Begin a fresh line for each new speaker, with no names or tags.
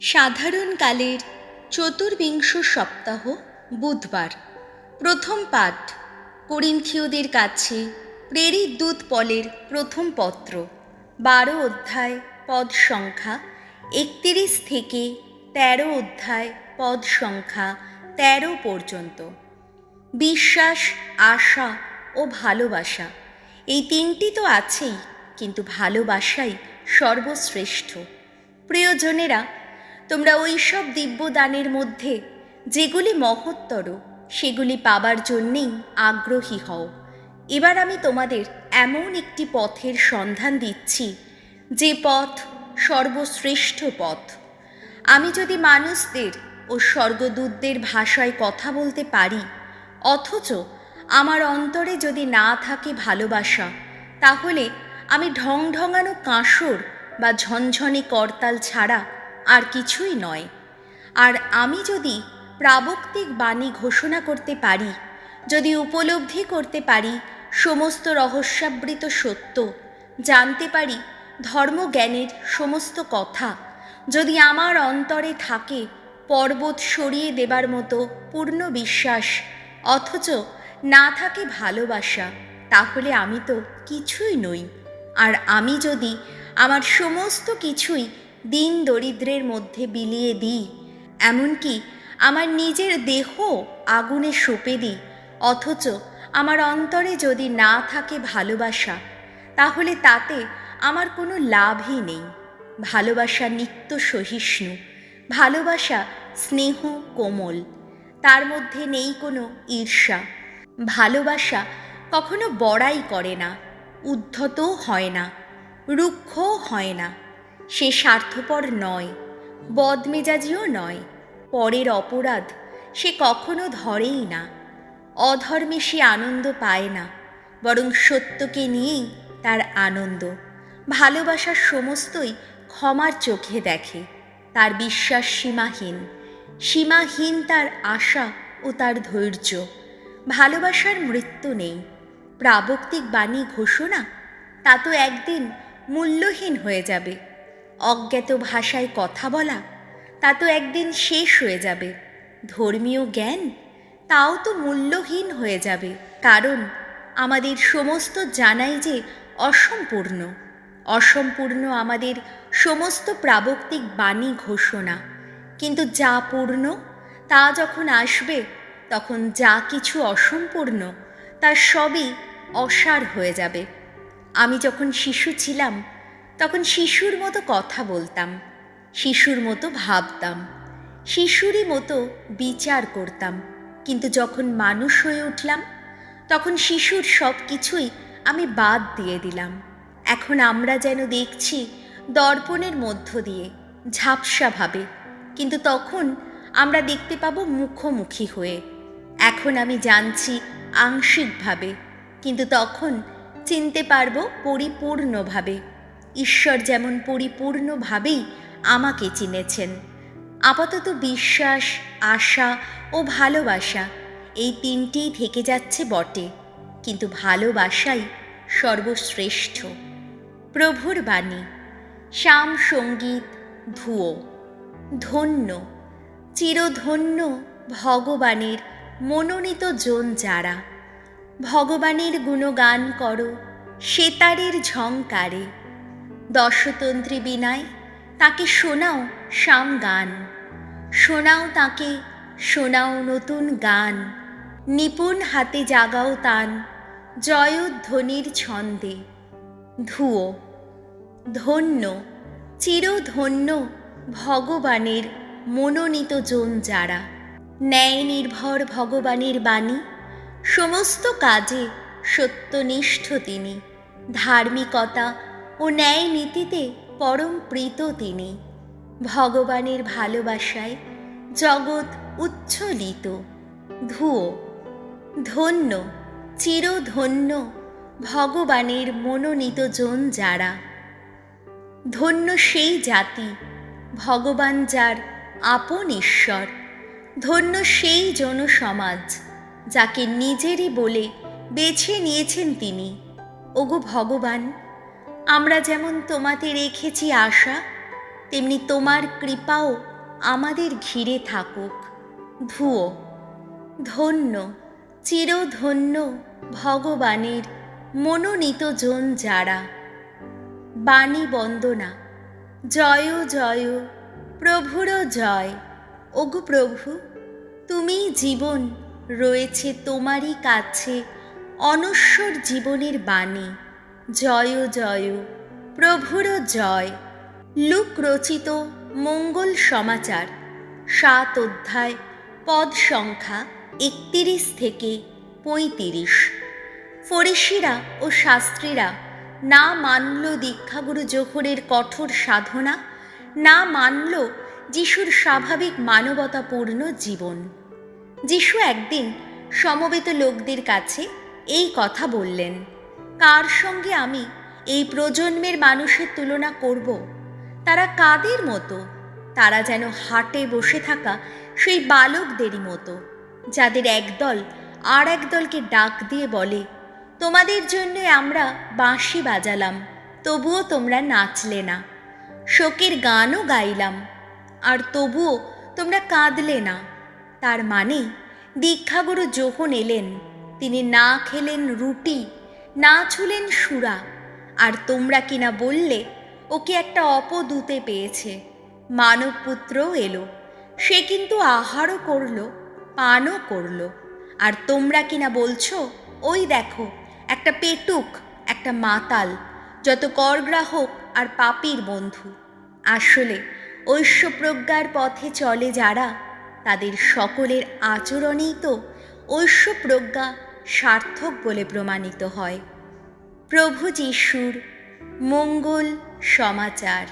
সাধারণকালের চতুর্বিংশ সপ্তাহ বুধবার। প্রথম পাঠ করিন্থীয়দের কাছে প্রেরিত দূত পলের প্রথম পত্র, 12 অধ্যায় পদ সংখ্যা 31 থেকে 13 অধ্যায় পদ সংখ্যা 13 পর্যন্ত। বিশ্বাস, আশা ও ভালোবাসা, এই তিনটি তো আছেই, কিন্তু ভালোবাসাই সর্বশ্রেষ্ঠ। প্রিয়জনেরা, তোমরা ওই সব দিব্যদানের মধ্যে যেগুলি মহত্তর, সেগুলি পাবার জন্যেই আগ্রহী হও। এবার আমি তোমাদের এমন একটি পথের সন্ধান দিচ্ছি, যে পথ সর্বশ্রেষ্ঠ পথ। আমি যদি মানুষদের ও স্বর্গদূতদের ভাষায় কথা বলতে পারি, অথচ আমার অন্তরে যদি না থাকে ভালোবাসা, তাহলে আমি ঢংঢঙানো কাঁসর বা ঝনঝনে করতাল ছাড়া আর কিছুই নয়। আর আমি যদি প্রাবক্তিক বাণী ঘোষণা করতে পারি, যদি উপলব্ধি করতে পারি সমস্ত রহস্যাবৃত সত্য, জানতে পারি ধর্মজ্ঞানের সমস্ত কথা, যদি আমার অন্তরে থাকে পর্বত সরিয়ে দেবার মতো পূর্ণ বিশ্বাস, অথচ না থাকে ভালোবাসা, তাহলে আমি তো কিছুই নই। আর আমি যদি আমার সমস্ত কিছুই দিন দরিদ্রের মধ্যে বিলিয়ে দিই, এমনকি আমার নিজের দেহ আগুনে সঁপে দিই, অথচ আমার অন্তরে যদি না থাকে ভালোবাসা, তাহলে তাতে আমার কোনো লাভই নেই। ভালোবাসা নিত্য সহিষ্ণু, ভালোবাসা স্নেহ কোমল, তার মধ্যে নেই কোনো ঈর্ষা। ভালোবাসা কখনো বড়াই করে না, উদ্ধতও হয় না, রুক্ষও হয় না। সে স্বার্থপর নয়, বদমেজাজিও নয়। পরের অপরাধ সে কখনো ধরেই না। অধর্মে সে আনন্দ পায় না, বরং সত্যকে নিয়েই তার আনন্দ। ভালোবাসার সমস্তই ক্ষমার চোখে দেখে। তার বিশ্বাস সীমাহীন, সীমাহীন তার আশা ও তার ধৈর্য। ভালোবাসার মৃত্যু নেই। প্রাবক্তিক বাণী ঘোষণা, তা তো একদিন মূল্যহীন হয়ে যাবে। অজ্ঞাত ভাষায় কথা বলা, তা তো একদিন শেষ হয়ে যাবে। ধর্মীয় জ্ঞান, তাও তো মূল্যহীন হয়ে যাবে, কারণ আমাদের সমস্ত জানাই যে অসম্পূর্ণ। অসম্পূর্ণ আমাদের সমস্ত প্রাবক্তিক বাণী ঘোষণা। কিন্তু যা পূর্ণ, তা যখন আসবে, তখন যা কিছু অসম্পূর্ণ, তা সবই অসার হয়ে যাবে। আমি যখন শিশু ছিলাম, তখন শিশুর মতো কথা বলতাম, শিশুর মতো ভাবতাম, শিশুরই মতো বিচার করতাম। কিন্তু যখন মানুষ হয়ে উঠলাম, তখন শিশুর সব কিছুই আমি বাদ দিয়ে দিলাম। এখন আমরা যেন দেখছি দর্পণের মধ্য দিয়ে, ঝাপসাভাবে, কিন্তু তখন আমরা দেখতে পাবো মুখোমুখি হয়ে। এখন আমি জানছি আংশিকভাবে, কিন্তু তখন চিনতে পারবো পরিপূর্ণভাবে। ঈশ্বর যেমন পরিপূর্ণভাবেই আমাকে চিনেছেন। আপাতত বিশ্বাস, আশা ও ভালোবাসা, এই তিনটিই থেকে যাচ্ছে বটে, কিন্তু ভালোবাসাই সর্বশ্রেষ্ঠ। প্রভুর বাণী, শ্যাম সঙ্গীত ধুয়ো। ধন্য, চিরধন্য ভগবানের মনোনীত জন যারা। ভগবানের গুণগান করো সেতারের ঝংকারে। দশতন্ত্রী বীণায় তাকে শোনাও শ্যাম গান। শোনাও তাকে, শোনাও নতুন গান। নিপুণ হাতে জাগাও তান জয়ধ্বনির ছন্দে। ধুয়ো। ধন্য, চিরধন্য ভগবানের মনোনীত জন যারা। ন্যায় নির্ভর ভগবানের বাণী, সমস্ত কাজে সত্যনিষ্ঠ তিনি। ধার্মিকতা ও ন্যায় নীতিতে পরম প্রীত তিনি। ভগবানের ভালোবাসায় জগৎ উচ্ছ্বলিত। ধুয়ো। ধন্য, চিরধন্য ভগবানের মনোনীত জন যারা। ধন্য সেই জাতি, ভগবান যার আপন ঈশ্বর। ধন্য সেই জনসমাজ, যাকে নিজেরই বলে বেছে নিয়েছেন তিনি। ওগো ভগবান, আমরা যেমন তোমাতে রেখেছি আশা, তেমনি তোমার কৃপাও আমাদের ঘিরে থাকুক। ভুয়ো। ধন্য, চিরধন্য ভগবানের মনোনীত জন যারা। বাণী বন্দনা। জয় জয় প্রভুর জয়। ওগো প্রভু, তুমি জীবন, রয়েছে তোমারই কাছে অনশ্বর জীবনের বাণী। জয় জয় প্রভুর জয়। লুক রচিত মঙ্গল সমাচার 7 অধ্যায়, পদ সংখ্যা 31 থেকে 35। ফরিসিরা ও শাস্ত্রীরা না মানল দীক্ষাগুরু জোহরের কঠোর সাধনা, না মানল যিশুর স্বাভাবিক মানবতাপূর্ণ জীবন। যিশু একদিন সমবেত লোকদের কাছে এই কথা বললেন, কার সঙ্গে আমি এই প্রজন্মের মানুষের তুলনা করব? তারা কাদের মতো? তারা যেন হাটে বসে থাকা সেই বালকদেরই মতো, যাদের একদল আর একদলকে ডাক দিয়ে বলে, তোমাদের জন্য আমরা বাঁশি বাজালাম, তবুও তোমরা নাচলে না, শোকের গানও গাইলাম, আর তবুও তোমরা কাঁদলে না। তার মানে দীক্ষাগুরু যখন এলেন, তিনি না খেলেন রুটি, না ছুলেন সুরা, আর তোমরা কিনা বললে ওকে একটা অপদূতে পেয়েছে। মানবপুত্রও এলো, সে কিন্তু আহারও করলো, পানও করলো, আর তোমরা কিনা বলছো, ওই দেখো একটা পেটুক, একটা মাতাল, যত করগ্রাহক আর পাপীর বন্ধু। আসলে ঐশ্বপ্রজ্ঞার পথে চলে যারা, তাদের সকলের আচরণেই তো ঐশ্বপ্রজ্ঞা সার্থক বলে প্রমাণিত হয়। প্রভু যিশুর মঙ্গল সমাচার।